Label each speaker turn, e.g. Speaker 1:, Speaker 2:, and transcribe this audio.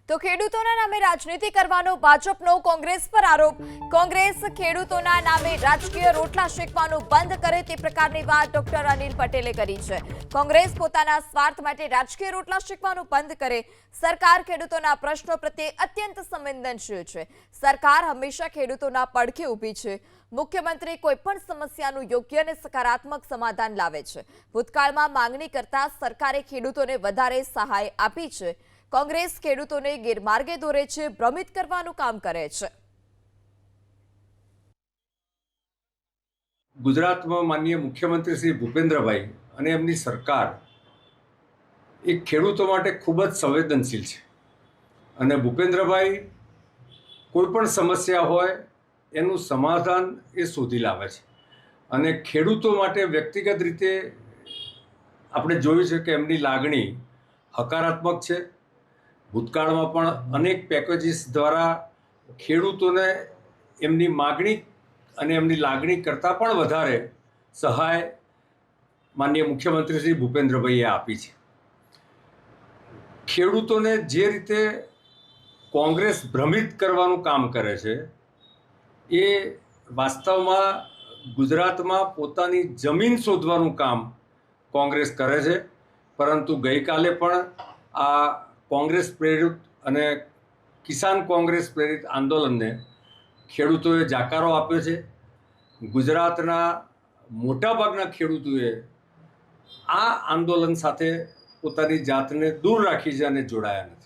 Speaker 1: તો ખેડૂતોના નામે રાજનીતિ કરવાનો ભાજપનો કોંગ્રેસ પર આરોપ। કોંગ્રેસ ખેડૂતોના નામે રાજકીય રોટલા શેકવાનું બંધ કરે તે પ્રકારની વાત ડોક્ટર અનિલ પટેલે કરી છે। કોંગ્રેસ પોતાના સ્વાર્થ માટે રાજકીય રોટલા શેકવાનું બંધ કરે। સરકાર ખેડૂતોના પ્રશ્નો પ્રત્યે અત્યંત સંવેદનશીલ છે। સરકાર હંમેશા ખેડૂતોના પડખે ઊભી છે। મુખ્યમંત્રી કોઈપણ સમસ્યાનું યોગ્ય અને સકારાત્મક સમાધાન લાવે છે। ભૂતકાળમાં માંગણી કરતા સરકારે ખેડૂતોને વધારે સહાય આપી છે। કોંગ્રેસ ખેડૂતોને ગેરમાર્ગે દોરે છે, ભ્રમિત કરવાનું કામ કરે છે।
Speaker 2: ગુજરાતમાં માનનીય મુખ્યમંત્રી શ્રી ભૂપેન્દ્રભાઈ અને એમની સરકાર એ ખેડૂતો માટે ખૂબ જ સંવેદનશીલ છે અને ભૂપેન્દ્રભાઈ કોઈ પણ સમસ્યા હોય એનું સમાધાન એ શોધી લાવે છે અને ખેડૂતો માટે વ્યક્તિગત રીતે આપણે જોયું છે કે એમની લાગણી હકારાત્મક છે। ભૂતકાળમાં પણ અનેક પેકેજીસ દ્વારા ખેડૂતોને એમની માગણી અને એમની લાગણી કરતાં પણ વધારે સહાય માનનીય મુખ્યમંત્રી શ્રી ભૂપેન્દ્રભાઈએ આપી છે। ખેડૂતોને જે રીતે કોંગ્રેસ ભ્રમિત કરવાનું કામ કરે છે એ વાસ્તવમાં ગુજરાતમાં પોતાની જમીન શોધવાનું કામ કોંગ્રેસ કરે છે, પરંતુ ગઈકાલે પણ આ કોંગ્રેસ પ્રેરિત અને કિસાન કોંગ્રેસ પ્રેરિત આંદોલનને ખેડૂતોએ જાકારો આપ્યો છે। ગુજરાતના મોટાભાગના ખેડૂતોએ આ આંદોલન સાથે પોતાની જાતને દૂર રાખી છે અને જોડાયા નથી।